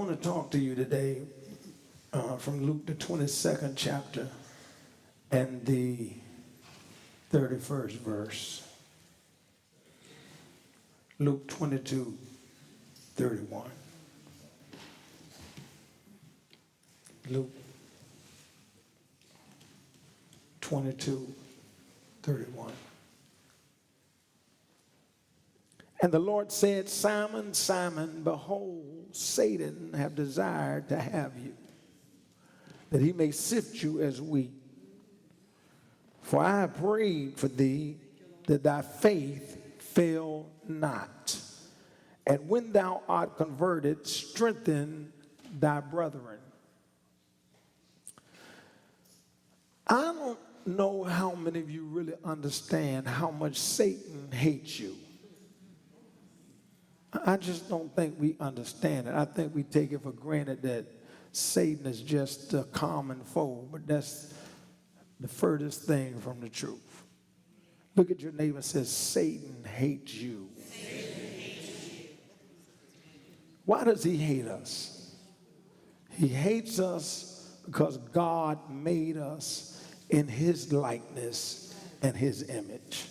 want to talk to you today from Luke, the 22nd chapter and the 31st verse. Luke 22:31. Luke 22:31. And the Lord said, Simon, Simon, behold, Satan have desired to have you, that he may sift you as wheat. For I have prayed for thee, that thy faith fail not. And when thou art converted, strengthen thy brethren. I don't know how many of you really understand how much Satan hates you. I just don't think we understand it. I think we take it for granted that Satan is just a common foe, but that's the furthest thing from the truth. Look at your neighbor and say, Satan hates you. Satan hates you. Why does he hate us? He hates us because God made us in his likeness and his image.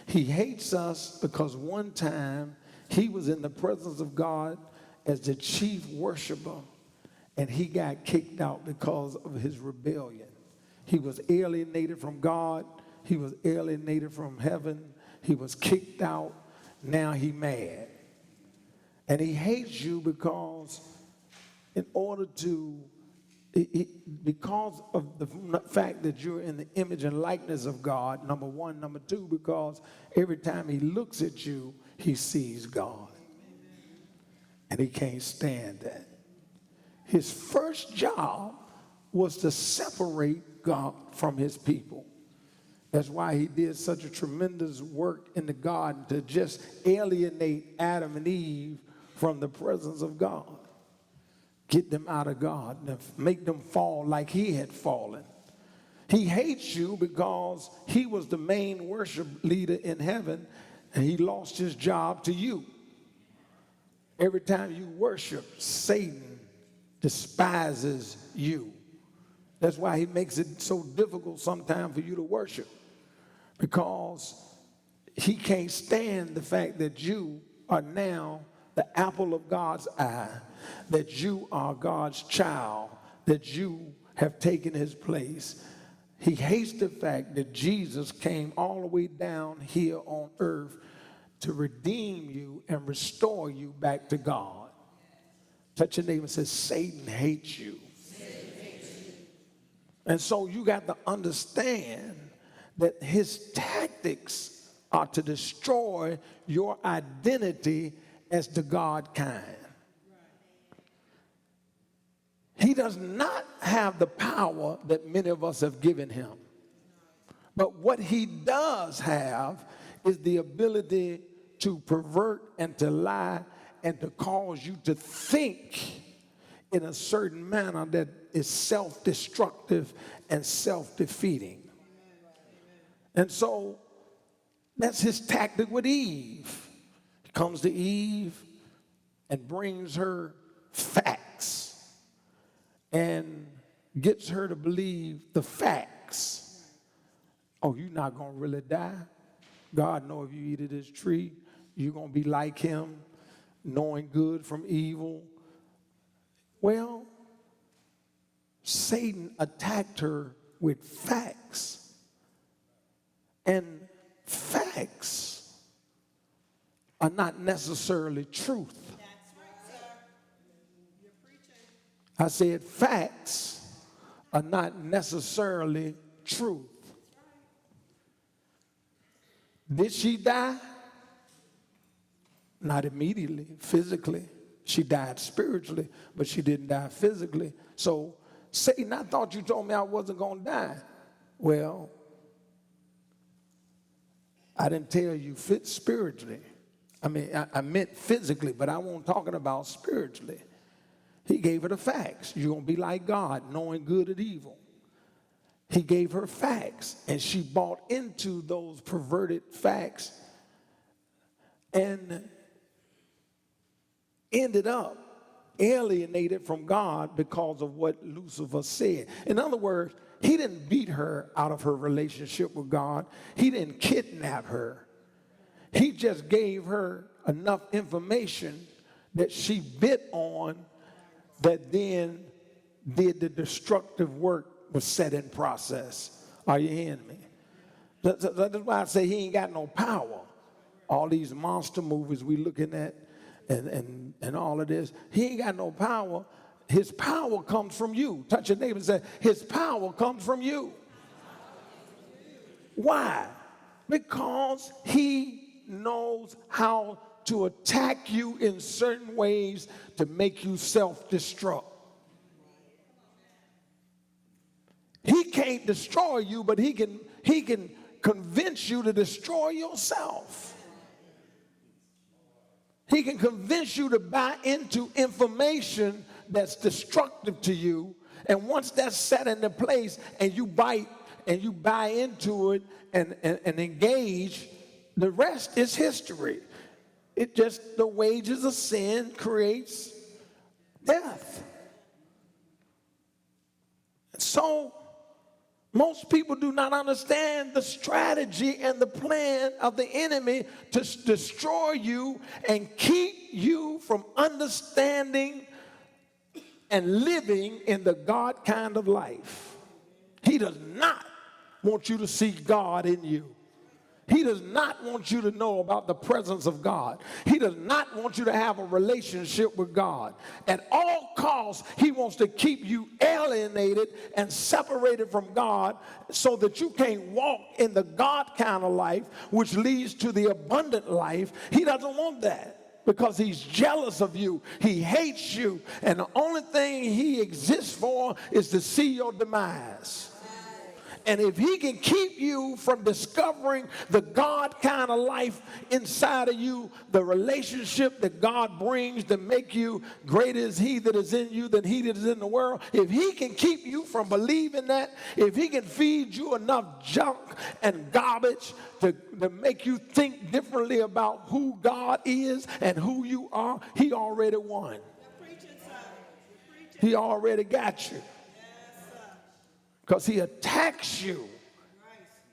He hates us because one time he was in the presence of God as the chief worshiper, and he got kicked out because of his rebellion. He was alienated from God. He was alienated from heaven. He was kicked out. Now he mad. And he hates you because because of the fact that you're in the image and likeness of God, number one. Number two, because every time he looks at you, he sees God. And he can't stand that. His first job was to separate God from his people. That's why he did such a tremendous work in the garden to just alienate Adam and Eve from the presence of God. Get them out of God and make them fall like he had fallen. He hates you because he was the main worship leader in heaven, and he lost his job to you. Every time you worship, Satan despises you. That's why he makes it so difficult sometimes for you to worship, because he can't stand the fact that you are now the apple of God's eye, that you are God's child, that you have taken his place. He hates the fact that Jesus came all the way down here on earth to redeem you and restore you back to God. Touch your neighbor and say, Satan hates you. Satan hates you. And so you got to understand that his tactics are to destroy your identity as the God kind. He does not have the power that many of us have given him. But what he does have is the ability to pervert and to lie and to cause you to think in a certain manner that is self-destructive and self-defeating. And so that's his tactic with Eve. He comes to Eve and brings her facts and gets her to believe the facts. Oh, you're not going to really die. God knows if you eat of this tree, you're going to be like him, knowing good from evil. Well, Satan attacked her with facts. And facts are not necessarily truth. That's right, sir. You're preaching. I said facts are not necessarily truth. Did she die? Not immediately, physically. She died spiritually, but she didn't die physically. So, Satan, I thought you told me I wasn't going to die. Well, I didn't tell you fit spiritually. I meant physically, but I wasn't talking about spiritually. He gave her the facts. You're going to be like God, knowing good and evil. He gave her facts, and she bought into those perverted facts and ended up alienated from God because of what Lucifer said. In other words, he didn't beat her out of her relationship with God. He didn't kidnap her. He just gave her enough information that she bit on, that then did the destructive work was set in process. Are you hearing me? That's why I say he ain't got no power. All these monster movies we looking at and all of this, he ain't got no power. His power comes from you. Touch your neighbor and say, his power comes from you. Why? Because he knows how to attack you in certain ways to make you self-destruct. He can't destroy you, but he can convince you to destroy yourself. He can convince you to buy into information that's destructive to you, and once that's set into place and you buy into it and engage, the rest is history. It just, the wages of sin creates death. So most people do not understand the strategy and the plan of the enemy to destroy you and keep you from understanding and living in the God kind of life. He does not want you to see God in you. He does not want you to know about the presence of God. He does not want you to have a relationship with God. At all costs, he wants to keep you alienated and separated from God so that you can't walk in the God kind of life, which leads to the abundant life. He doesn't want that because he's jealous of you. He hates you. And the only thing he exists for is to see your demise. And if he can keep you from discovering the God kind of life inside of you, the relationship that God brings to make you greater is he that is in you than he that is in the world, if he can keep you from believing that, if he can feed you enough junk and garbage to make you think differently about who God is and who you are, he already won. He already got you. Because he attacks you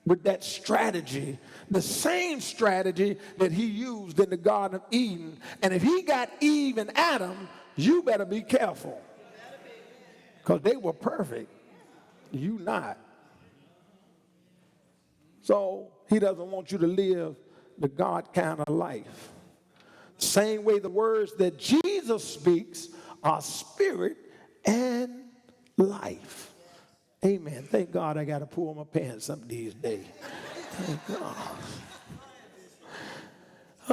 with that strategy, the same strategy that he used in the Garden of Eden. And if he got Eve and Adam, you better be careful. Because they were perfect. You not. So he doesn't want you to live the God kind of life. Same way the words that Jesus speaks are spirit and life. Amen. Thank God I got to pull my pants up these days. Thank God.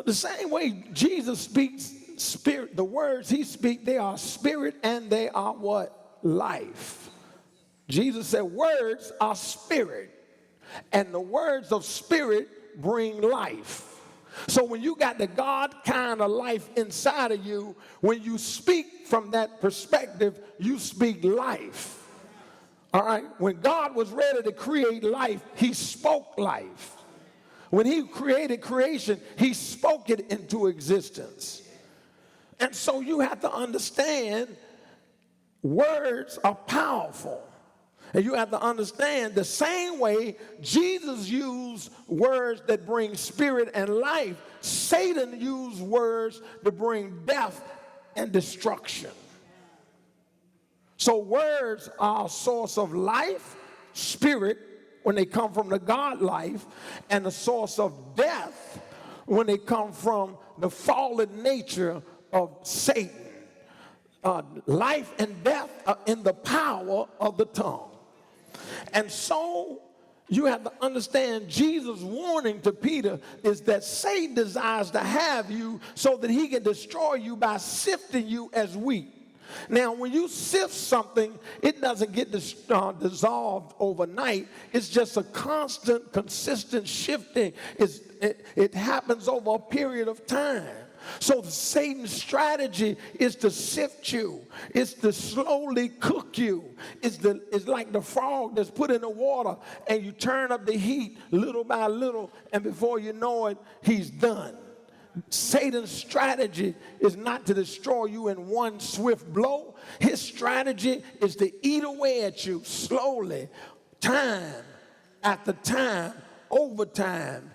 The same way Jesus speaks spirit, the words he speaks, they are spirit and they are what? Life. Jesus said words are spirit, and the words of spirit bring life. So when you got the God kind of life inside of you, when you speak from that perspective, you speak life. All right, when God was ready to create life, he spoke life. When he created creation, he spoke it into existence. And so you have to understand words are powerful. And you have to understand the same way Jesus used words that bring spirit and life, Satan used words to bring death and destruction. So words are a source of life, spirit, when they come from the God life, and a source of death when they come from the fallen nature of Satan. Life and death are in the power of the tongue. And so you have to understand Jesus' warning to Peter is that Satan desires to have you so that he can destroy you by sifting you as wheat. Now, when you sift something, it doesn't get dissolved overnight. It's just a constant, consistent shifting. It happens over a period of time. So Satan's strategy is to sift you. It's to slowly cook you. It's like the frog that's put in the water, and you turn up the heat little by little, and before you know it, he's done. Satan's strategy is not to destroy you in one swift blow. His strategy is to eat away at you slowly, time after time, over time,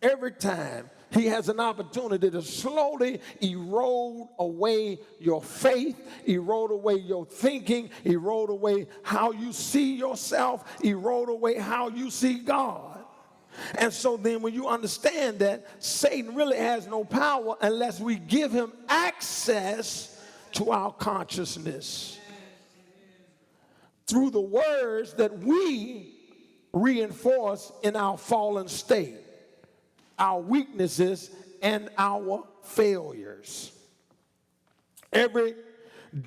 every time. He has an opportunity to slowly erode away your faith, erode away your thinking, erode away how you see yourself, erode away how you see God. And so then when you understand that Satan really has no power unless we give him access to our consciousness through the words that we reinforce in our fallen state, our weaknesses, and our failures. Every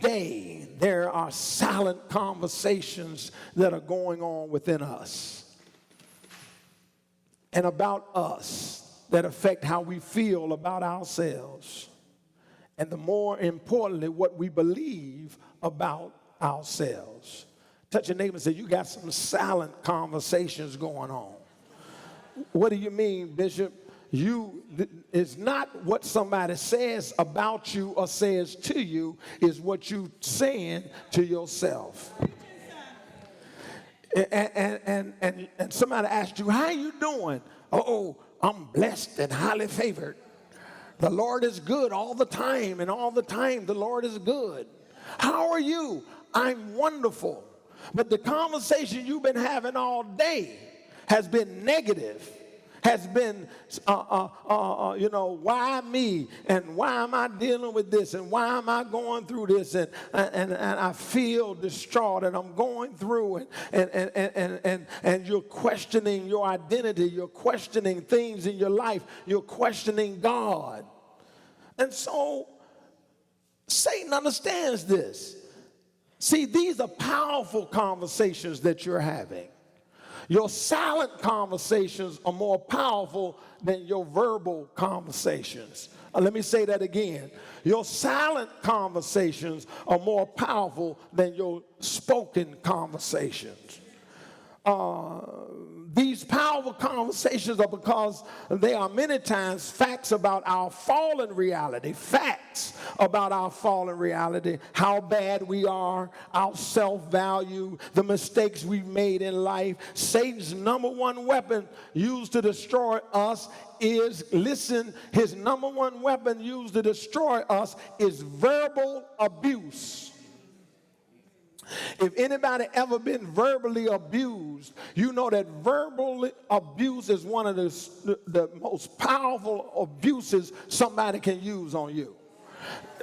day there are silent conversations that are going on within us and about us that affect how we feel about ourselves. And the more importantly, what we believe about ourselves. Touch your neighbor and say, you got some silent conversations going on. What do you mean, Bishop? It's not what somebody says about you or says to you, is what you saying to yourself. And somebody asked you, how you doing? Oh, I'm blessed and highly favored. The Lord is good all the time, and all the time the Lord is good. How are you? I'm wonderful. But the conversation you've been having all day has been negative, has been, why me? And why am I dealing with this? And why am I going through this? And I feel distraught, and I'm going through it. And you're questioning your identity. You're questioning things in your life. You're questioning God. And so Satan understands this. See, these are powerful conversations that you're having. Your silent conversations are more powerful than your verbal conversations. Let me say that again. Your silent conversations are more powerful than your spoken conversations. These powerful conversations are because they are many times facts about our fallen reality, facts about our fallen reality, how bad we are, our self-value, the mistakes we've made in life. Satan's number one weapon used to destroy us is, listen, his number one weapon used to destroy us is verbal abuse. If anybody ever been verbally abused, you know that verbal abuse is one of the most powerful abuses somebody can use on you.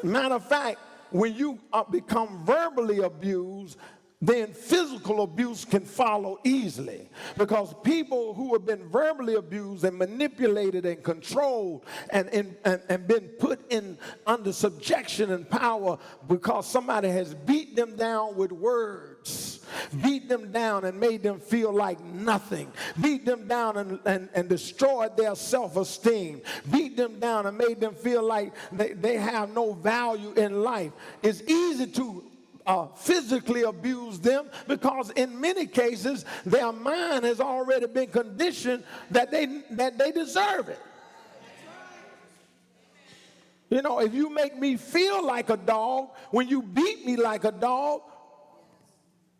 Matter of fact, when you become verbally abused, then physical abuse can follow easily, because people who have been verbally abused and manipulated and controlled and been put in under subjection and power because somebody has beat them down with words, beat them down and made them feel like nothing, beat them down and destroyed their self-esteem, beat them down and made them feel like they have no value in life. It's easy to physically abuse them, because in many cases their mind has already been conditioned that they deserve it. You know, if you make me feel like a dog when you beat me like a dog,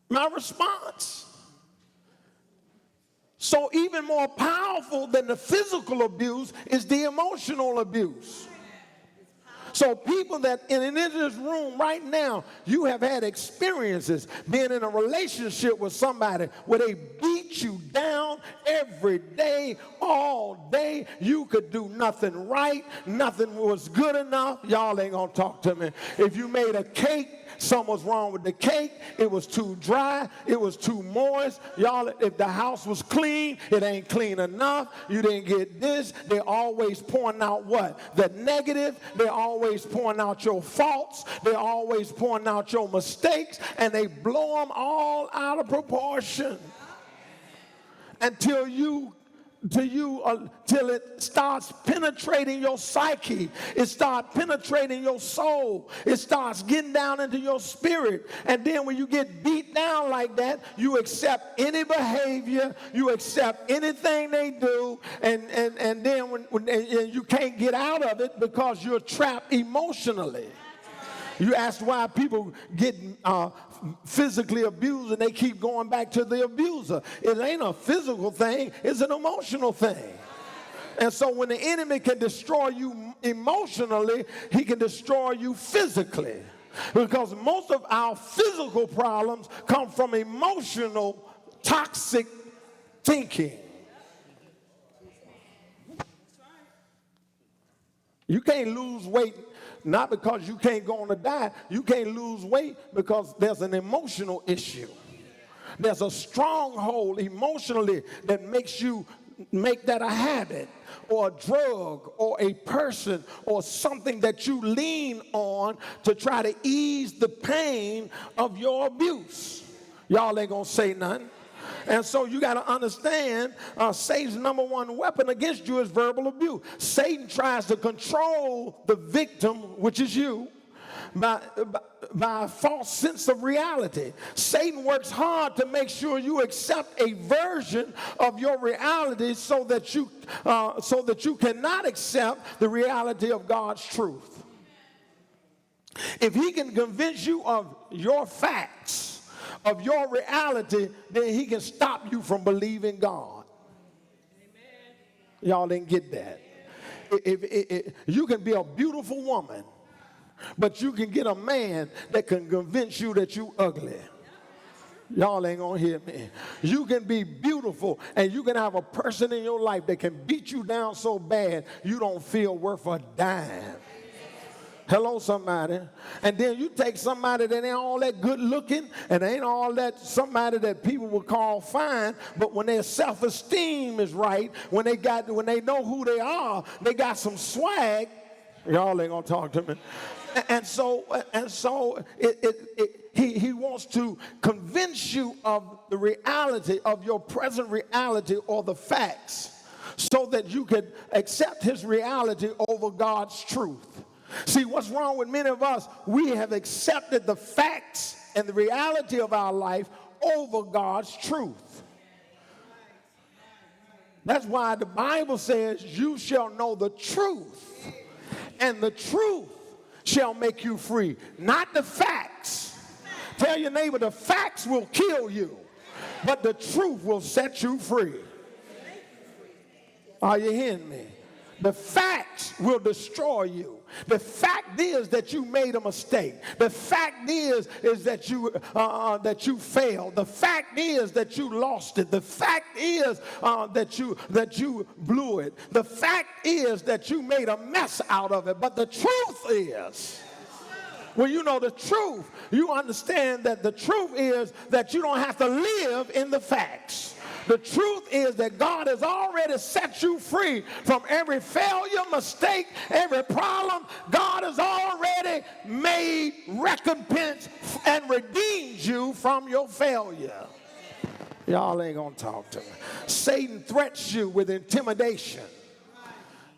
my response. So even more powerful than the physical abuse is the emotional abuse. So people that in this room right now, you have had experiences being in a relationship with somebody where they beat you down every day, all day. You could do nothing right. Nothing was good enough. Y'all ain't gonna talk to me. If you made a cake, something was wrong with the cake. It was too dry. It was too moist. Y'all, if the house was clean, it ain't clean enough. You didn't get this. They're always pointing out what? The negative. They're always pointing out your faults. They're always pointing out your mistakes. And they blow them all out of proportion until you to you till it starts penetrating your psyche. It starts penetrating your soul. It starts getting down into your spirit. And then when you get beat down like that, you accept any behavior, you accept anything they do, and then when you can't get out of it because you're trapped emotionally. You ask why people get physically abused and they keep going back to the abuser. It ain't a physical thing, it's an emotional thing. And so when the enemy can destroy you emotionally, he can destroy you physically. Because most of our physical problems come from emotional, toxic thinking. You can't lose weight not because you can't go on a diet. You can't lose weight because there's an emotional issue. There's a stronghold emotionally that makes you make that a habit or a drug or a person or something that you lean on to try to ease the pain of your abuse. Y'all ain't gonna say nothing. And so you got to understand, Satan's number one weapon against you is verbal abuse. Satan tries to control the victim, which is you, by a false sense of reality. Satan works hard to make sure you accept a version of your reality so that you cannot accept the reality of God's truth. If he can convince you of your facts, of your reality, then he can stop you from believing God. Amen. Y'all didn't get that. You can be a beautiful woman, but you can get a man that can convince you that you ugly. Y'all ain't gonna hear me. You can be beautiful and you can have a person in your life that can beat you down so bad you don't feel worth a dime. Hello, somebody. And then you take somebody that ain't all that good looking and ain't all that somebody that people would call fine, but when their self-esteem is right, when they know who they are, they got some swag. Y'all ain't gonna talk to me. And so he wants to convince you of the reality of your present reality or the facts so that you can accept his reality over God's truth. See, what's wrong with many of us? We have accepted the facts and the reality of our life over God's truth. That's why the Bible says you shall know the truth, and the truth shall make you free, not the facts. Tell your neighbor the facts will kill you, but the truth will set you free. Are you hearing me? The facts will destroy you. The fact is that you made a mistake. The fact is that you failed. The fact is that you lost it. The fact is that you blew it. The fact is that you made a mess out of it. But the truth is, when you know the truth, you understand that the truth is that you don't have to live in the facts. The truth is that God has already set you free from every failure, mistake, every problem. God has already made recompense and redeemed you from your failure. Y'all ain't gonna talk to me. Satan threats you with intimidation.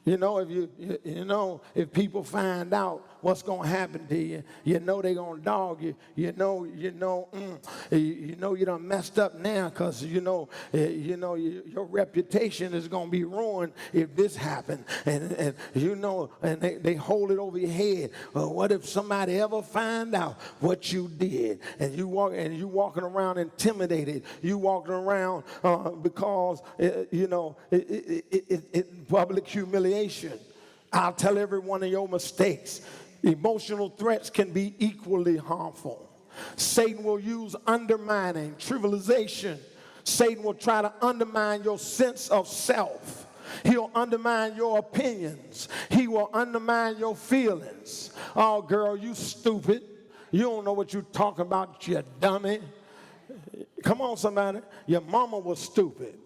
You know, if people find out what's going to happen to you, you know they're going to dog you. You know you done messed up now because your reputation is going to be ruined if this happened. And they hold it over your head. Well, what if somebody ever find out what you did? And you walking around intimidated. You walking around because public humiliation. I'll tell every one of your mistakes. Emotional threats can be equally harmful. Satan will use undermining, trivialization. Satan will try to undermine your sense of self. He'll undermine your opinions. He will undermine your feelings. Oh, girl, you stupid. You don't know what you're talking about, you dummy. Come on, somebody. Your mama was stupid.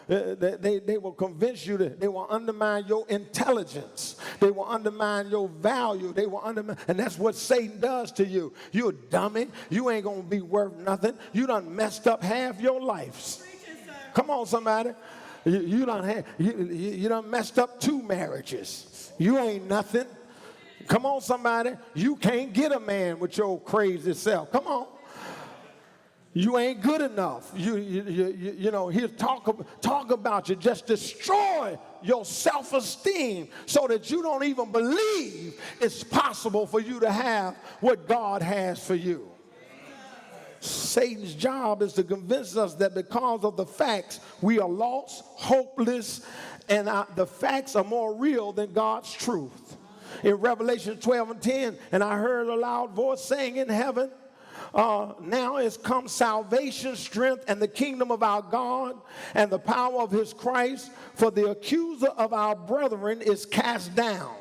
They will convince you that they will undermine your intelligence. They will undermine your value. They will undermine, and that's what Satan does to you. You're a dummy. You ain't gonna be worth nothing. You done messed up half your life. Come on, somebody. You done messed up 2 marriages. You ain't nothing. Come on, somebody. You can't get a man with your crazy self. Come on. You ain't good enough. You know, he'll talk about you. Just destroy your self-esteem so that you don't even believe it's possible for you to have what God has for you. Satan's job is to convince us that because of the facts, we are lost, hopeless, and the facts are more real than God's truth. In Revelation 12:10, and I heard a loud voice saying in heaven, now is come salvation, strength, and the kingdom of our God and the power of his Christ, for the accuser of our brethren is cast down,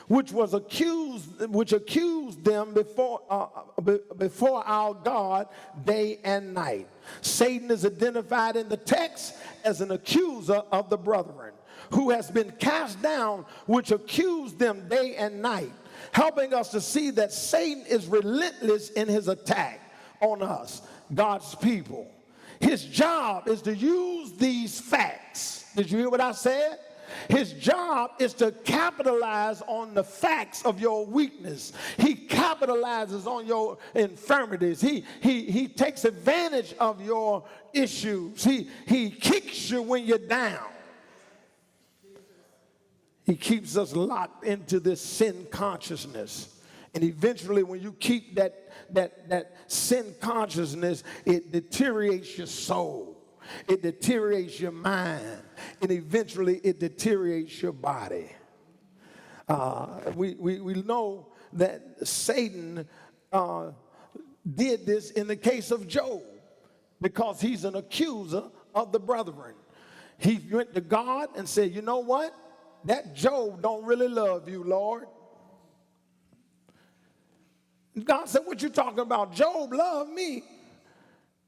which accused them before our God day and night. Satan is identified in the text as an accuser of the brethren, who has been cast down, which accused them day and night, helping us to see that Satan is relentless in his attack on us, God's people. His job is to use these facts. Did you hear what I said? His job is to capitalize on the facts of your weakness. He capitalizes on your infirmities. He takes advantage of your issues. He kicks you when you're down. He keeps us locked into this sin consciousness. And eventually when you keep that sin consciousness, it deteriorates your soul. It deteriorates your mind. And eventually it deteriorates your body. We know that Satan did this in the case of Job because he's an accuser of the brethren. He went to God and said, you know what? That Job don't really love you, Lord. God said, what you talking about? Job loved me.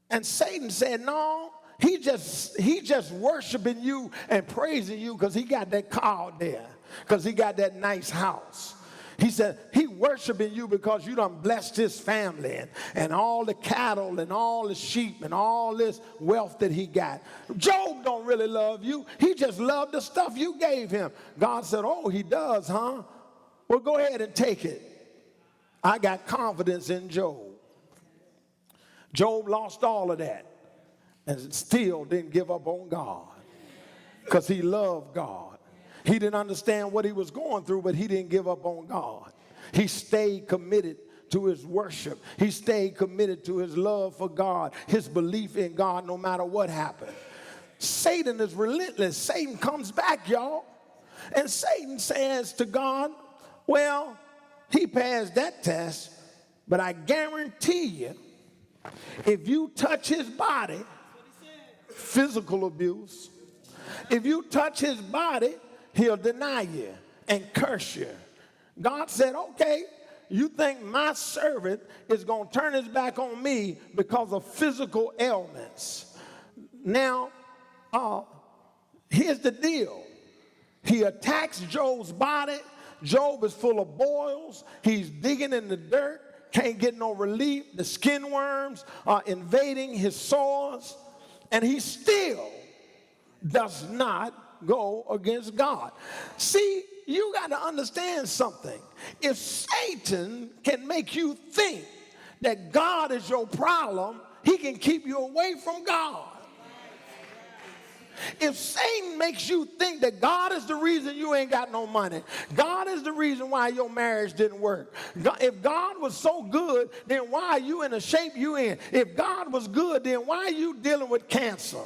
And Satan said, no, he just worshiping you and praising you because he got that car out there, because he got that nice house. He said, he worshiping you because you done blessed his family and all the cattle and all the sheep and all this wealth that he got. Job don't really love you. He just loved the stuff you gave him. God said, oh, he does, huh? Well, go ahead and take it. I got confidence in Job. Job lost all of that and still didn't give up on God because he loved God. He didn't understand what he was going through, but he didn't give up on God. He stayed committed to his worship. He stayed committed to his love for God, his belief in God, no matter what happened. Satan is relentless. Satan comes back, y'all. And Satan says to God, well, he passed that test, but I guarantee you, if you touch his body, physical abuse, if you touch his body, he'll deny you and curse you. God said, okay, you think my servant is going to turn his back on me because of physical ailments. Now, here's the deal. He attacks Job's body. Job is full of boils. He's digging in the dirt, can't get no relief. The skin worms are invading his sores, and he still does not go against God. See, you got to understand something. If Satan can make you think that God is your problem, he can keep you away from God. If Satan makes you think that God is the reason you ain't got no money, God is the reason why your marriage didn't work. If God was so good, then why are you in the shape you in? If God was good, then why are you dealing with cancer?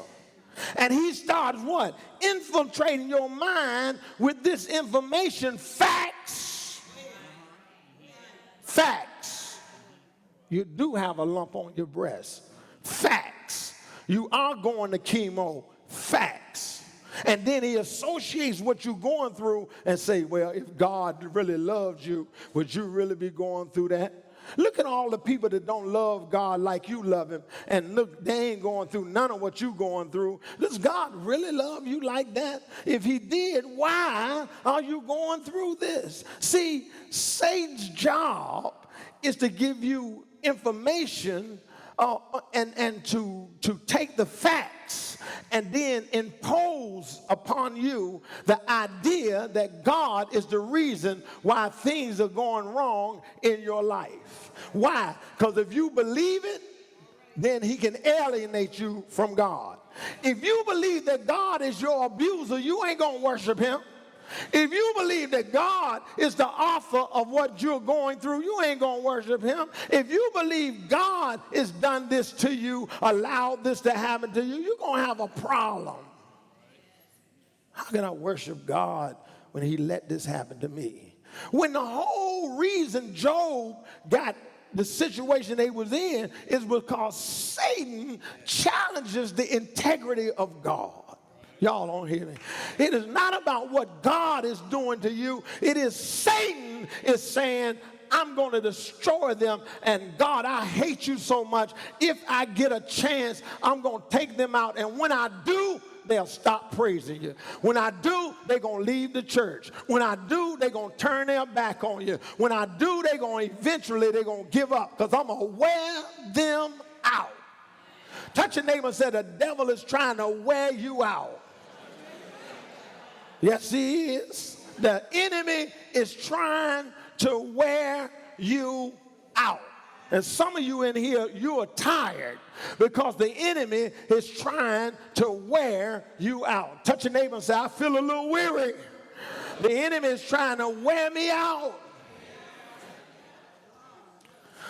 And he starts what? Infiltrating your mind with this information, facts. Facts. You do have a lump on your breast. Facts. You are going to chemo. Facts. And then he associates what you're going through and say, well, if God really loves you, would you really be going through that? Look at all the people that don't love God like you love him, and look, they ain't going through none of what you're going through. Does God really love you like that? If he did, why are you going through this? See, Satan's job is to give you information and to take the facts and then impose upon you the idea that God is the reason why things are going wrong in your life. Why? Because if you believe it, then he can alienate you from God. If you believe that God is your abuser, you ain't going to worship him. If you believe that God is the author of what you're going through, you ain't going to worship him. If you believe God has done this to you, allowed this to happen to you, you're going to have a problem. How can I worship God when he let this happen to me? When the whole reason Job got the situation they was in is because Satan challenges the integrity of God. Y'all don't hear me. It is not about what God is doing to you. It is Satan is saying, I'm going to destroy them. And God, I hate you so much. If I get a chance, I'm going to take them out. And when I do, they'll stop praising you. When I do, they're going to leave the church. When I do, they're going to turn their back on you. When I do, they're going to eventually give up because I'm going to wear them out. Touch your neighbor and say, the devil is trying to wear you out. Yes, he is. The enemy is trying to wear you out. And some of you in here, you are tired because the enemy is trying to wear you out. Touch your neighbor and say, I feel a little weary. The enemy is trying to wear me out.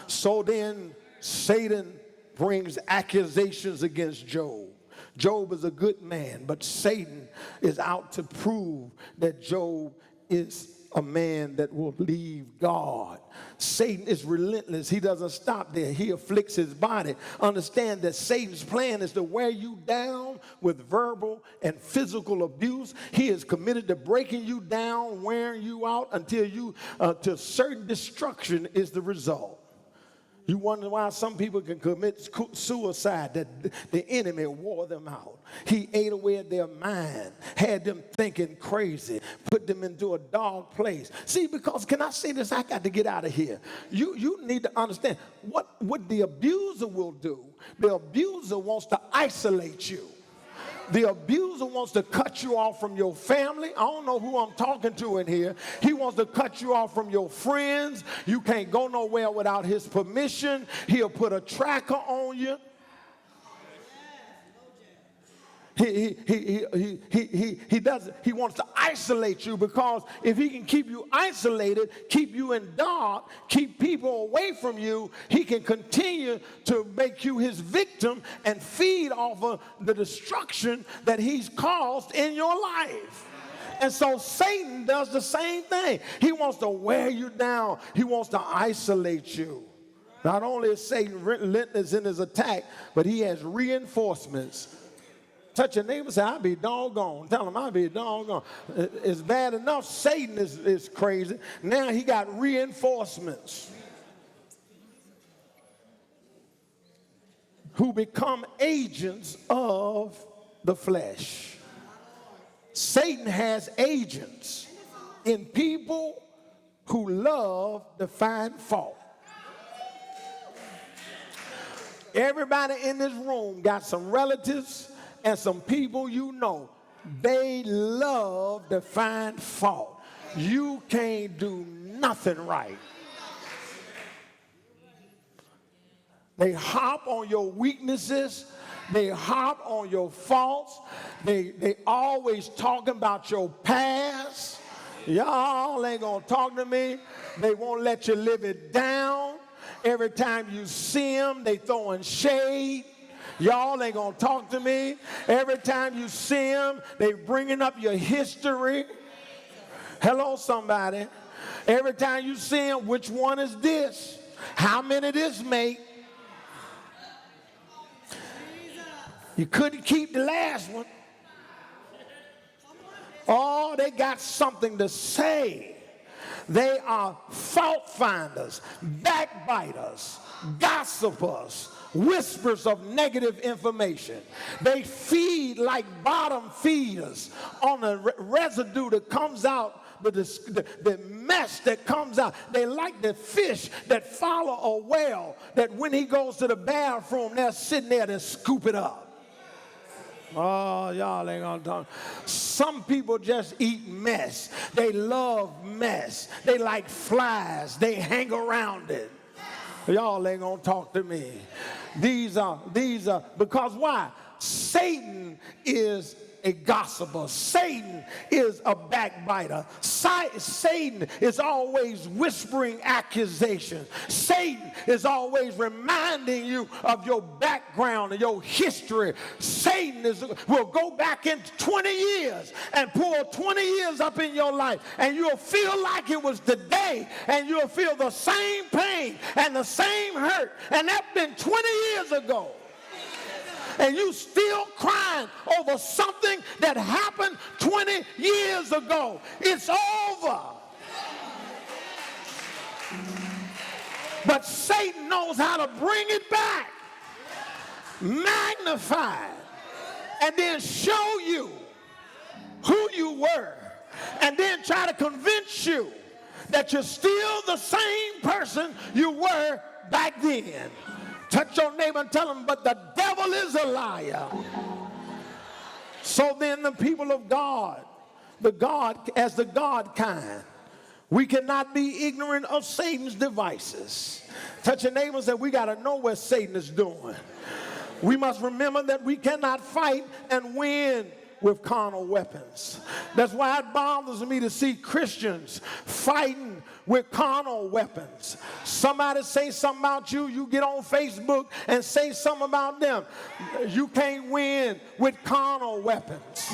So then Satan brings accusations against Job. Job is a good man, but Satan is out to prove that Job is a man that will leave God. Satan is relentless. He doesn't stop there. He afflicts his body. Understand that Satan's plan is to wear you down with verbal and physical abuse. He is committed to breaking you down, wearing you out until you, to certain destruction is the result. You wonder why some people can commit suicide, that the enemy wore them out. He ate away at their mind, had them thinking crazy, put them into a dark place. See, because, can I say this? I got to get out of here. You need to understand what the abuser will do. The abuser wants to isolate you. The abuser wants to cut you off from your family. I don't know who I'm talking to in here. He wants to cut you off from your friends. You can't go nowhere without his permission. He'll put a tracker on you. He wants to isolate you because if he can keep you isolated, keep you in dark, keep people away from you, he can continue to make you his victim and feed off of the destruction that he's caused in your life. And so Satan does the same thing. He wants to wear you down. He wants to isolate you. Not only is Satan relentless in his attack, but he has reinforcements. Touch your neighbor and say, I'll be doggone. Tell him, I'll be doggone. It's bad enough Satan is crazy. Now he got reinforcements who become agents of the flesh. Satan has agents in people who love to find fault. Everybody in this room got some relatives and some people you know, they love to find fault. You can't do nothing right. They hop on your weaknesses. They hop on your faults. They always talking about your past. Y'all ain't gonna talk to me. They won't let you live it down. Every time you see them, they throwing shade. Y'all ain't gonna talk to me. Every time you see them, they bringing up your history. Hello, somebody. Every time you see them, which one is this? How many this make? You couldn't keep the last one. Oh, they got something to say. They are fault finders, backbiters, gossipers, whispers of negative information. They feed like bottom feeders on the residue that comes out the mess that comes out. They like the fish that follow a whale, that when he goes to the bathroom, they're sitting there to scoop it up. Oh, y'all ain't gonna talk. Some people just eat mess. They love mess. They like flies. They hang around it. Y'all ain't gonna talk to me. These are because why? Satan is a gossiper. Satan is a backbiter. Satan is always whispering accusations. Satan is always reminding you of your background and your history. Satan will go back in 20 years and pull 20 years up in your life, and you'll feel like it was today, and you'll feel the same pain and the same hurt, and that's been 20 years ago. And you still crying over something that happened 20 years ago. It's over. But Satan knows how to bring it back, magnify it, and then show you who you were, and then try to convince you that you're still the same person you were back then. Touch your neighbor and tell them, but the devil is a liar. So then the people of God, as the God kind, we cannot be ignorant of Satan's devices. Touch your neighbor and say, we got to know what Satan is doing. We must remember that we cannot fight and win with carnal weapons. That's why it bothers me to see Christians fighting with carnal weapons. Somebody say something about you, you get on Facebook and say something about them. You can't win with carnal weapons.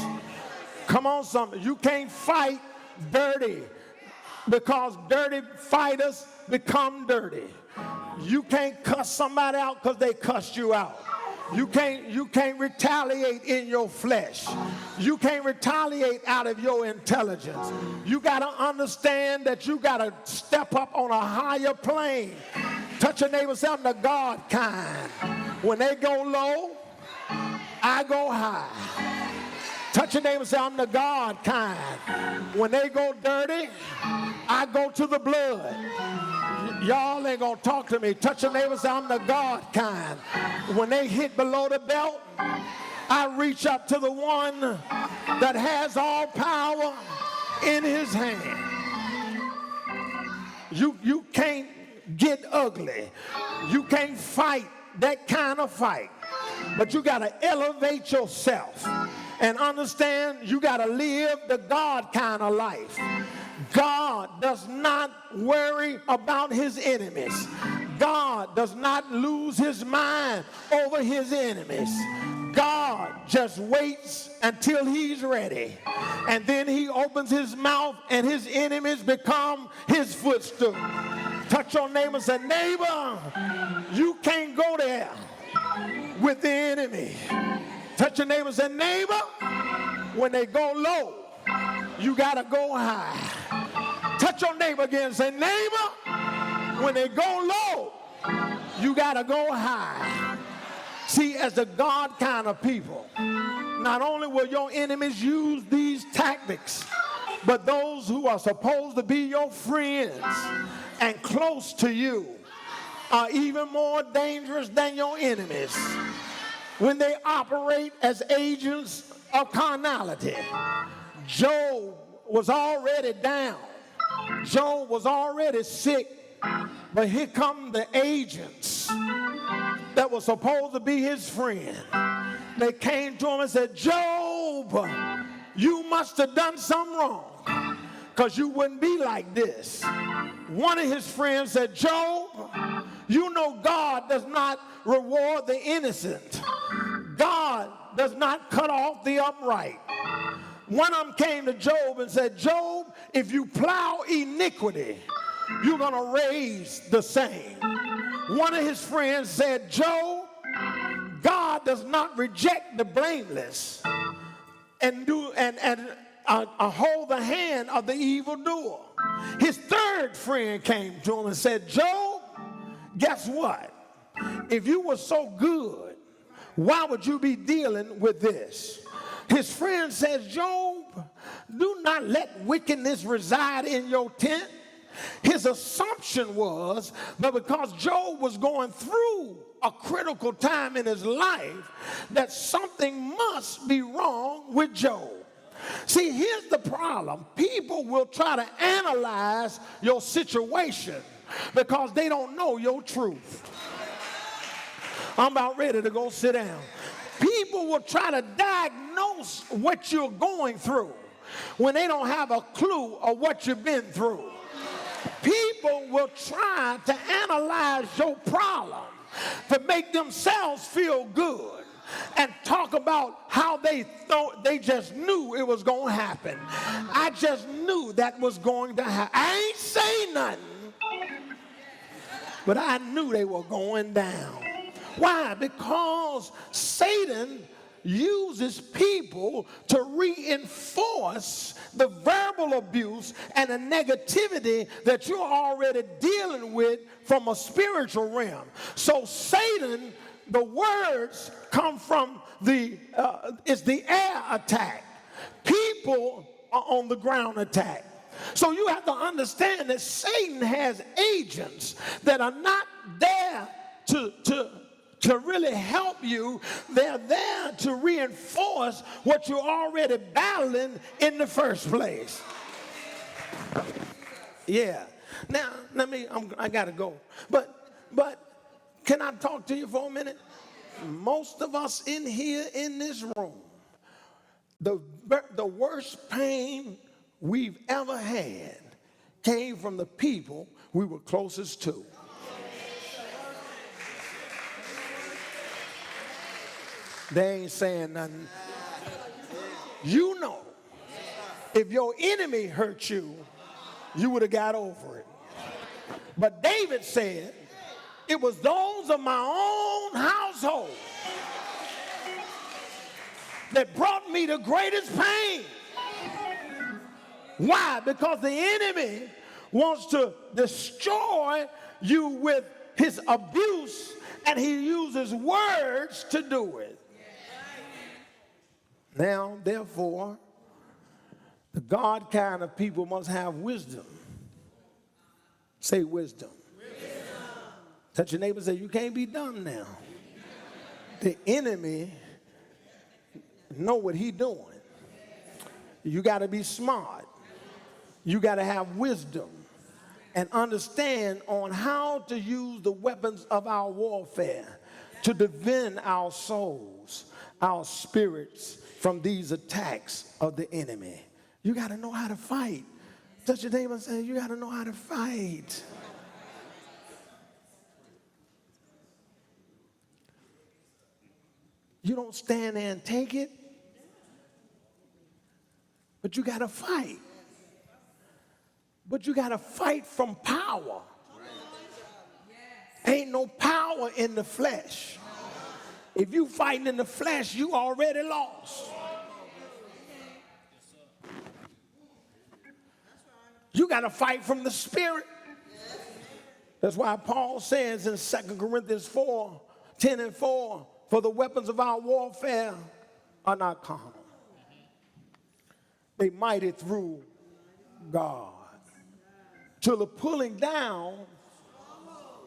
Come on, something. You can't fight dirty, because dirty fighters become dirty. You can't cuss somebody out because they cussed you out. You can't retaliate in your flesh. You can't retaliate out of your intelligence. You got to understand that you got to step up on a higher plane. Touch your neighbor, say, I'm the God kind. When they go low, I go high. Touch your neighbor, say, I'm the God kind. When they go dirty, I go to the blood. Y'all ain't gonna talk to me. Touch your neighbor, say, I'm the God kind. When they hit below the belt, I reach up to the one that has all power in his hand. You can't get ugly. You can't fight that kind of fight. But you gotta elevate yourself and understand you gotta live the God kind of life. God does not worry about his enemies. God does not lose his mind over his enemies. God just waits until he's ready. And then he opens his mouth and his enemies become his footstool. Touch your neighbor and say, neighbor, you can't go there with the enemy. Touch your neighbor and say, neighbor, when they go low, you gotta go high. Touch your neighbor again and say, neighbor, when they go low, you gotta go high. See, as the God kind of people, not only will your enemies use these tactics, but those who are supposed to be your friends and close to you are even more dangerous than your enemies when they operate as agents of carnality. Job was already down. Job was already sick, but here come the agents that were supposed to be his friend. They came to him and said, Job, you must have done something wrong, because you wouldn't be like this. One of his friends said, Job, you know God does not reward the innocent. God does not cut off the upright. One of them came to Job and said, Job, if you plow iniquity, you're going to raise the same. One of his friends said, Job, God does not reject the blameless and hold the hand of the evildoer. His third friend came to him and said, Job, guess what? If you were so good, why would you be dealing with this? His friend says, Job, do not let wickedness reside in your tent. His assumption was, but because Job was going through a critical time in his life, that something must be wrong with Job. See, here's the problem. People will try to analyze your situation because they don't know your truth. I'm about ready to go sit down. People will try to diagnose what you're going through when they don't have a clue of what you've been through. People will try to analyze your problem to make themselves feel good and talk about how they thought they just knew it was going to happen. I just knew that was going to happen. I ain't say nothing, but I knew they were going down. Why? Because Satan uses people to reinforce the verbal abuse and the negativity that you're already dealing with from a spiritual realm. So Satan, the words come from it's the air attack. People are on the ground attack. So you have to understand that Satan has agents that are not there to really help you. They're there to reinforce what you're already battling in the first place. Yeah. Now, I got to go. But can I talk to you for a minute? Most of us in here in this room, the worst pain we've ever had came from the people we were closest to. They ain't saying nothing. You know, if your enemy hurt you, you would have got over it. But David said, it was those of my own household that brought me the greatest pain. Why? Because the enemy wants to destroy you with his abuse, and he uses words to do it. Now, therefore, the God kind of people must have wisdom. Say wisdom. Touch your neighbor and say, you can't be dumb now. The enemy know what he's doing. You got to be smart. You got to have wisdom and understand on how to use the weapons of our warfare to defend our souls, our spirits from these attacks of the enemy. You got to know how to fight. Touch your neighbor and say, you got to know how to fight. You don't stand there and take it, but you got to fight. But you got to fight from power. Ain't no power in the flesh. If you fighting in the flesh, you already lost. You got to fight from the spirit. That's why Paul says in 2 Corinthians 4:10-4, for the weapons of our warfare are not carnal. They mighty through God to the pulling down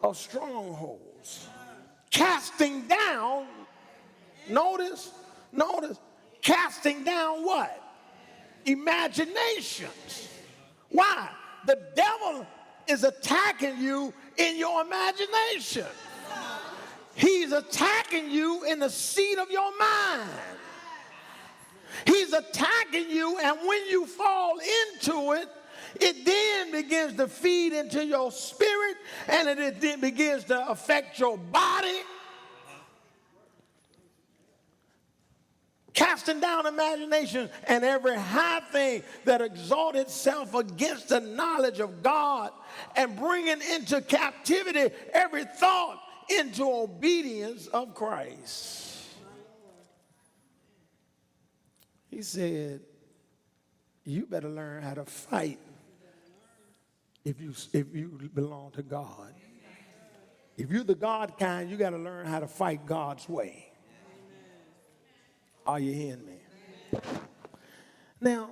of strongholds. Casting down, notice, casting down what? Imaginations. Why? The devil is attacking you in your imagination. He's attacking you in the seat of your mind. He's attacking you, and when you fall into it, it then begins to feed into your spirit, and it then begins to affect your body. Casting down imagination and every high thing that exalts itself against the knowledge of God, and bringing into captivity every thought into obedience of Christ. He said, you better learn how to fight if you belong to God. If you're the God kind, you got to learn how to fight God's way. Are you hearing me? Now,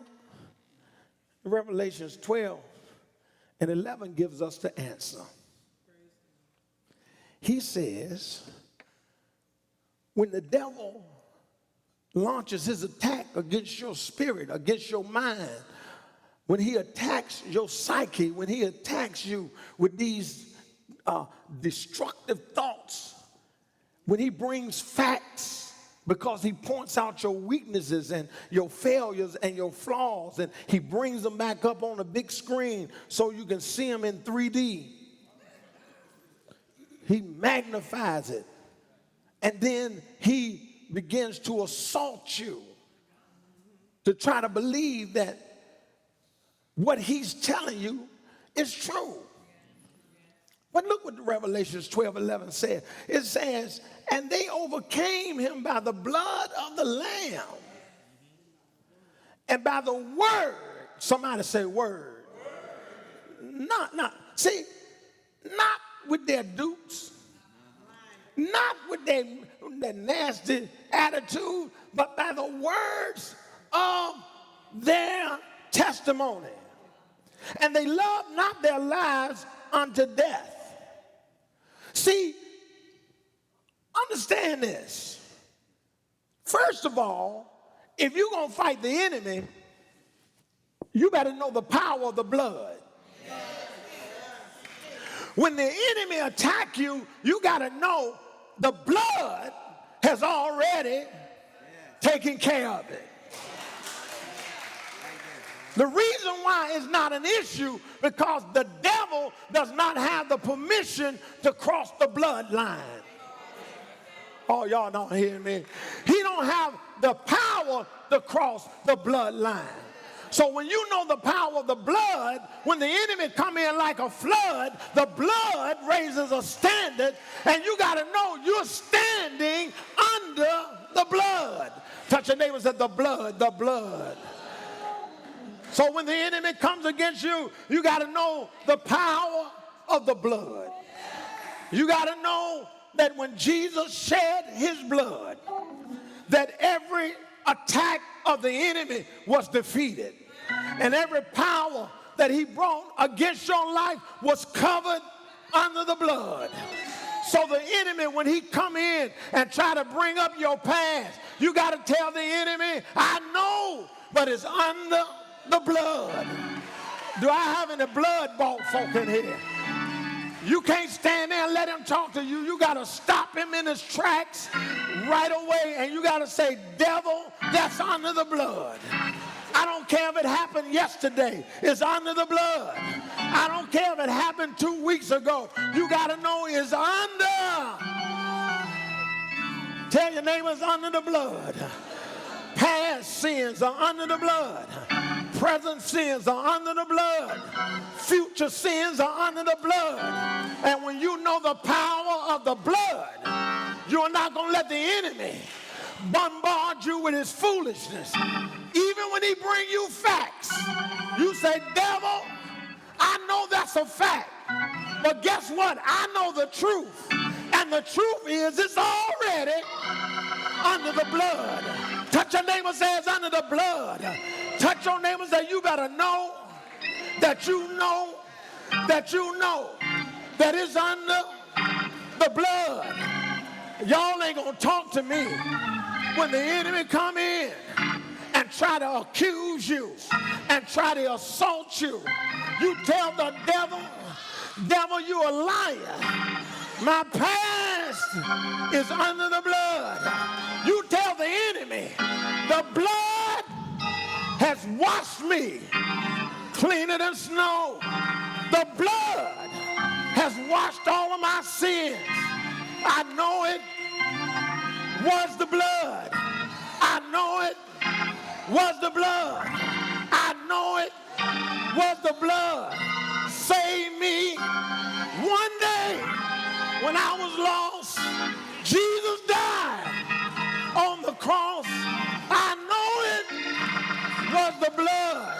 Revelations 12 and 11 gives us the answer. He says, when the devil launches his attack against your spirit, against your mind, when he attacks your psyche, when he attacks you with these destructive thoughts, when he brings facts, because he points out your weaknesses and your failures and your flaws, and he brings them back up on a big screen so you can see them in 3D. He magnifies it. And then he begins to assault you to try to believe that what he's telling you is true. But look what Revelations 12:11 says. It says, and they overcame him by the blood of the Lamb and by the word. Somebody say word. Not with their dukes, not with their nasty attitude, but by the words of their testimony. And they loved not their lives unto death. See, understand this. First of all, if you're going to fight the enemy, you better know the power of the blood. When the enemy attack you, you got to know the blood has already taken care of it. The reason why it's not an issue because the devil does not have the permission to cross the bloodline. Oh, y'all don't hear me. He don't have the power to cross the bloodline. So when you know the power of the blood, when the enemy come in like a flood, the blood raises a standard, and you got to know you're standing under the blood. Touch your neighbor and say, the blood, the blood. So when the enemy comes against you, you got to know the power of the blood. You got to know that when Jesus shed his blood, that every attack of the enemy was defeated. And every power that he brought against your life was covered under the blood. So the enemy, when he come in and try to bring up your past, you got to tell the enemy, I know, but it's under the blood. Do I have any blood-bought folk in here? You can't stand there and let him talk to you. You got to stop him in his tracks right away, and you got to say, devil, that's under the blood. I don't care if it happened yesterday. It's under the blood. I don't care if it happened 2 weeks ago. You got to know it's under. Tell your neighbors under the blood. Past sins are under the blood. Present sins are under the blood. Future sins are under the blood. And when you know the power of the blood, you're not going to let the enemy bombard you with his foolishness. Even when he bring you facts, you say, devil, I know that's a fact. But guess what? I know the truth. And the truth is it's already under the blood. Touch your neighbor, say it's under the blood. Touch your neighbor, say you better know that you know that you know that it's under the blood. Y'all ain't gonna talk to me when the enemy come in and try to accuse you and try to assault you. You tell the devil, devil, you a liar. My past is under the blood. You tell the enemy, the blood has washed me cleaner than snow. The blood has washed all of my sins. I know it was the blood. I know it was the blood. I know it was the blood. Save me. One day when I was lost, Jesus died on the cross. I know it was the blood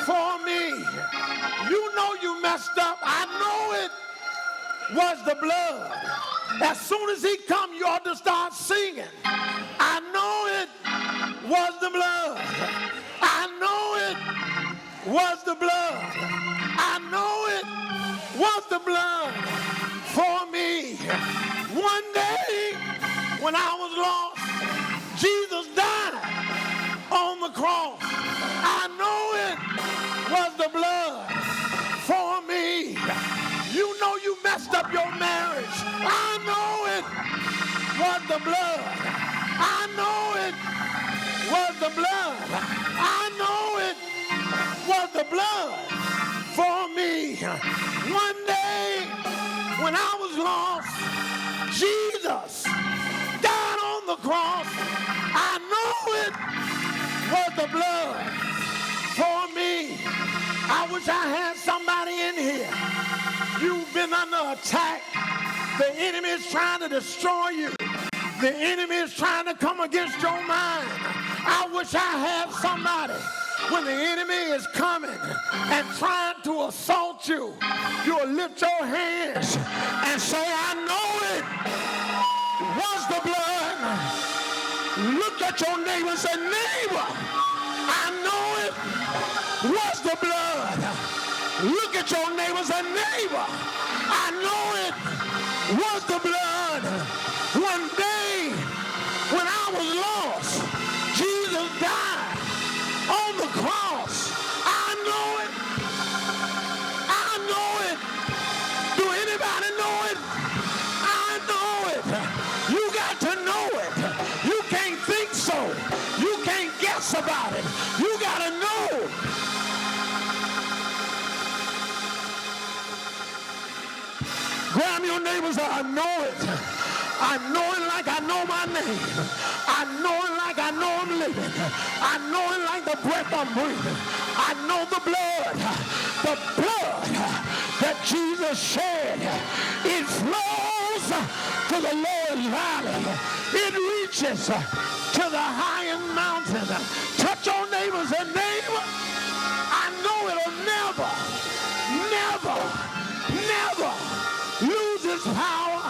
for me. You know you messed up. I know it was the blood. As soon as he come, you ought to start singing. I know it was the blood. I know it was the blood. I know it was the blood for me. One day when I was lost, Jesus died on the cross. I know it was the blood for me. You know you messed up your marriage. I know it was the blood. I know it was the blood. I know it was the blood for me. One day when I was lost, Jesus died on the cross. I know it was the blood for me. I wish I had somebody in here. You've been under attack. The enemy is trying to destroy you. The enemy is trying to come against your mind. I wish I had somebody. When the enemy is coming and trying to assault you, you'll lift your hands and say, I know it was the blood. Look at your neighbor and say, neighbor, I know it was the blood. Look at your neighbor and say, neighbor, I know it was the blood. One day when I was lost, Jesus died on the cross. I know it. I know it. Do anybody know it? I know it. You got to know it. You can't think so. You can't guess about it. You got to know. Grab your neighbors. I know it. I know it like I know my name. I know it like I know I'm living. I know it like the breath I'm breathing. I know the blood that Jesus shed. It flows to the lowest valley. It reaches to the highest mountain. Touch your neighbors and neighbor. I know it'll never lose its power.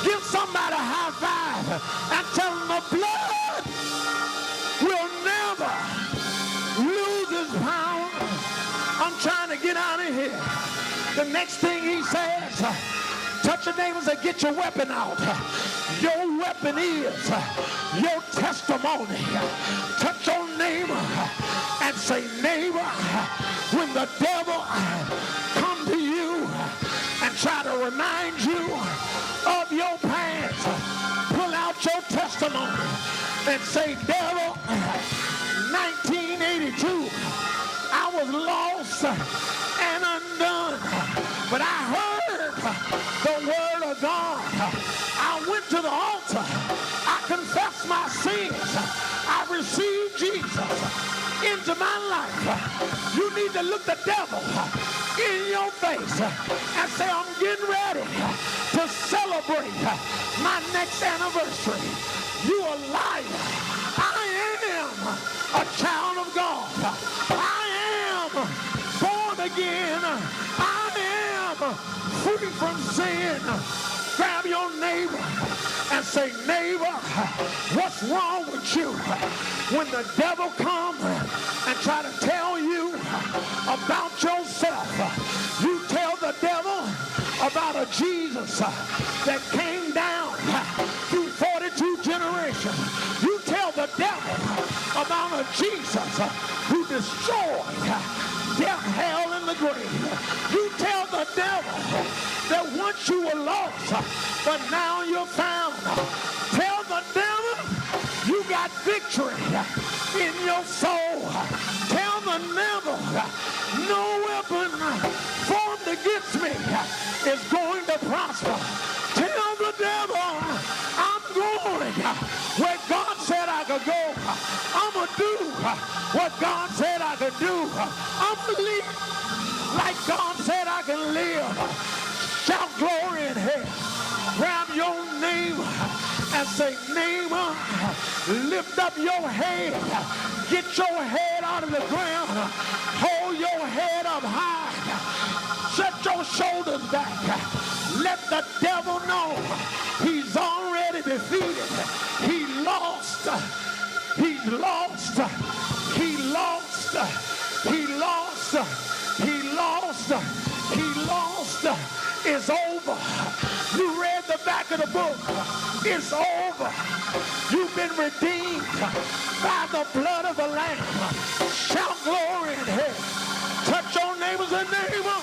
Give somebody a high five and tell them the blood will never lose its power. I'm trying to get out of here. The next thing he says, touch your neighbors and get your weapon out. Your weapon is your testimony. Touch your neighbor and say, neighbor, when the devil come to you and try to remind you of your past, pull out your testimony and say, devil, 1982, I was lost and undone, but I heard the word of God. I went to the altar. I confessed my sins. I received Jesus into my life. You need to look the devil in your face and say, I'm getting ready to celebrate my next anniversary. You a liar. I am a child of God. I am born again. I am free from sin. Grab your neighbor and say, neighbor, what's wrong with you? When the devil comes and try to tell you about yourself, you tell the devil about a Jesus that came down through 42 generations. You tell the devil about a Jesus who destroyed death, hell, and the grave. You tell the devil that once you were lost, but now you're found. Tell the devil you got victory in your soul. Tell the devil no weapon formed against me is going to prosper. Tell the devil I'm going where God said I could go. I'm going to do what God said I could do. I'm going to live like God said I can live. Shout glory in hell. Grab your neighbor and say, neighbor, lift up your head. Get your head out of the ground. Hold your head up high. Shut your shoulders back. Let the devil know he's already defeated. He lost. He's lost. He lost. He lost. back of the book. It's over. You've been redeemed by the blood of the Lamb. Shout glory in heaven. Touch your neighbors and neighbor.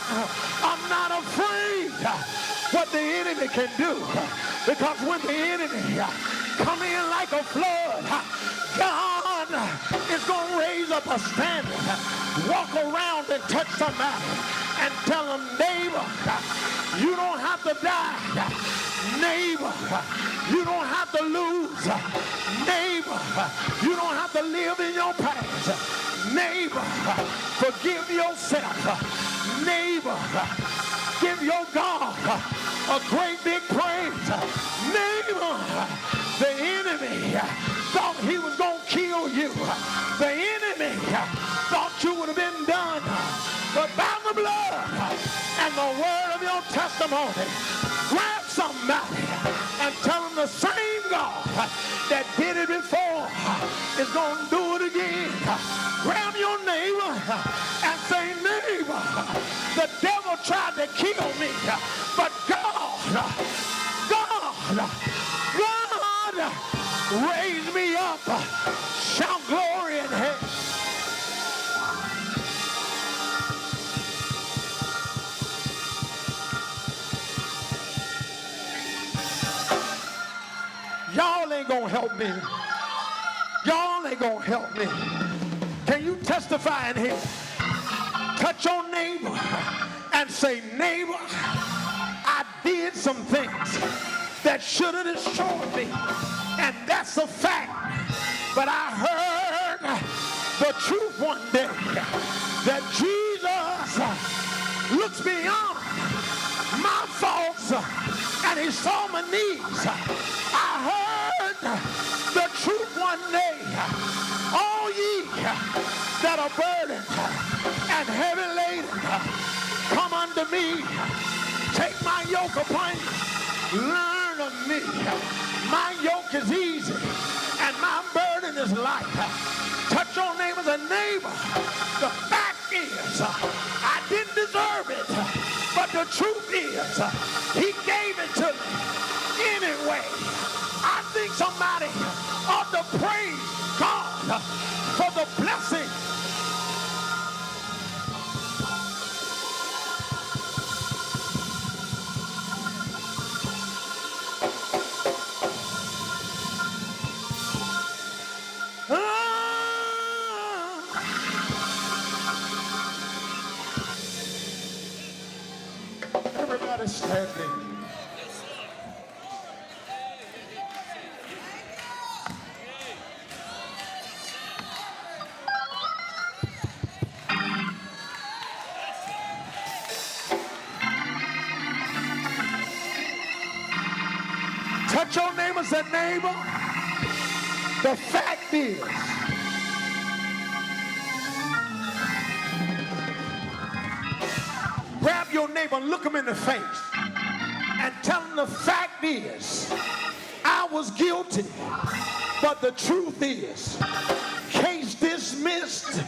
I'm not afraid what the enemy can do, because when the enemy come in like a flood, God is going to raise up a standard. Walk around and touch somebody and tell them, neighbor, you don't have to die. Neighbor, you don't have to lose. Neighbor, you don't have to live in your past. Neighbor, forgive yourself. Neighbor, give your God a great big praise. Neighbor, the enemy thought he was going to kill you. The enemy thought you would have been done. But by the blood and the word of your testimony, grab somebody and tell them the same God that did it before is going to do it again. Grab your neighbor and say, neighbor, the devil tried to kill me, but God raised me up. Shout glory in heaven. Y'all ain't gonna help me. Y'all ain't gonna help me. Can you testify in here? Touch your neighbor and say, neighbor, I did some things that should have destroyed me, and that's a fact. But I heard the truth one day that Jesus looks beyond my faults and he saw my needs. I heard the truth one day. All ye that are burdened and heavy laden, come unto me. Take my yoke upon you. Learn of me. My yoke is easy and my burden is light. Touch your neighbor as a neighbor. The fact is, I didn't deserve it, but the truth is, he gave it to me anyway. I think somebody ought to praise God for the blessing. Everybody standing. Touch your neighbor, say, neighbor, the fact is, grab your neighbor and look him in the face and tell him the fact is, I was guilty, but the truth is, case dismissed.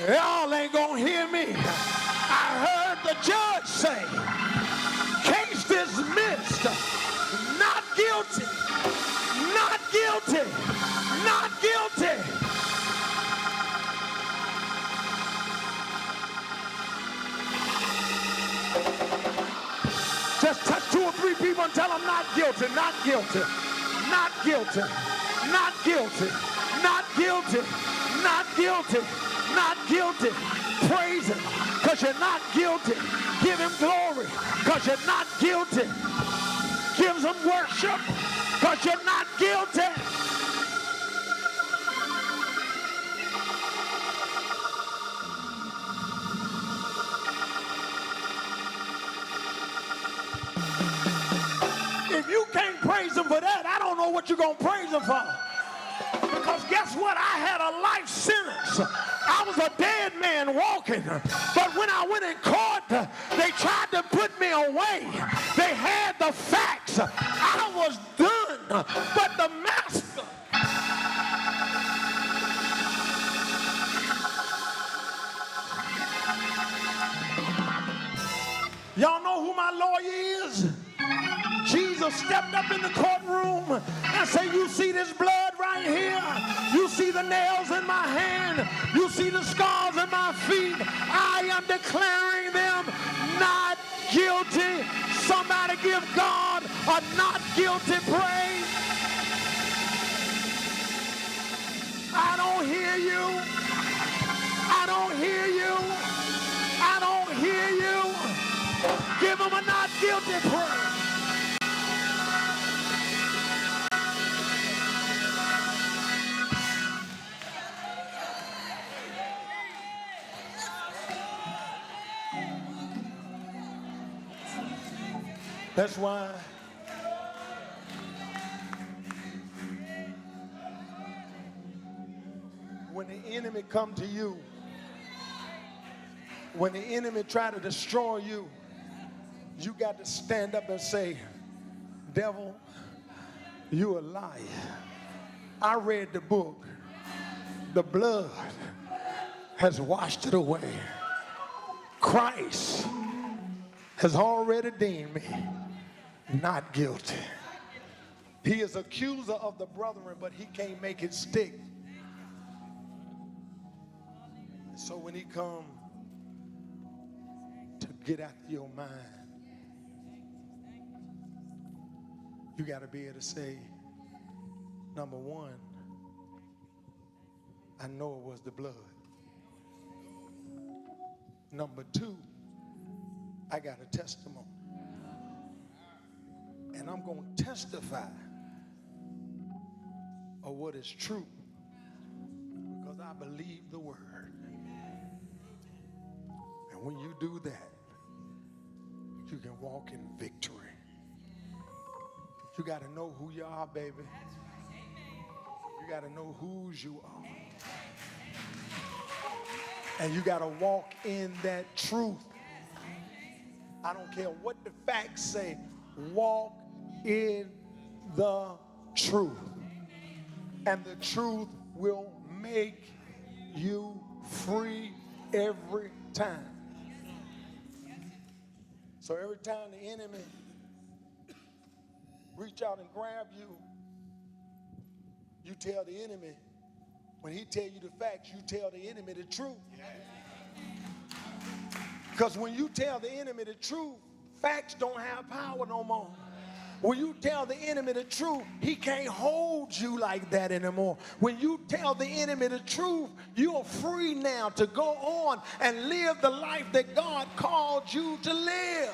Y'all ain't gonna hear me. I heard the judge say, case dismissed. Not guilty, not guilty, not guilty. Just touch 2 or 3 people and tell them not guilty, not guilty, not guilty, not guilty, not guilty, not guilty, not guilty. Praise him because you're not guilty. Give him glory because you're not guilty. Give them worship because you're not guilty. If you can't praise him for that, I don't know what you're going to praise him for. Because guess what? I had a life sentence. I was a dead man walking. But when I went in court, they tried to put me away. They had the facts. I was done. But the master. Y'all know who my lawyer is? Jesus Jesus stepped up in the courtroom and said, you see this blood right here? You see the nails in my hand? You see the scars in my feet? I am declaring them not guilty. Somebody give God a not guilty praise. I don't hear you. I don't hear you. I don't hear you. Give him a not guilty praise. That's why when the enemy come to you, when the enemy try to destroy you, you got to stand up and say, devil, you a liar. I read the book. The blood has washed it away. Christ has already deemed me not guilty. He is accuser of the brethren, but he can't make it stick. So when he come to get after your mind, you got to be able to say, number one, I know it was the blood. Number two, I got a testimony. And I'm going to testify of what is true because I believe the word. And when you do that, you can walk in victory. You got to know who you are, baby. You got to know whose you are. And you got to walk in that truth. I don't care what the facts say. Walk in the truth. And the truth will make you free every time. So every time the enemy reach out and grab you, you tell the enemy, when he tell you the facts, you tell the enemy the truth. Because when you tell the enemy the truth, facts don't have power no more. When you tell the enemy the truth, he can't hold you like that anymore. When you tell the enemy the truth, you're free now to go on and live the life that God called you to live.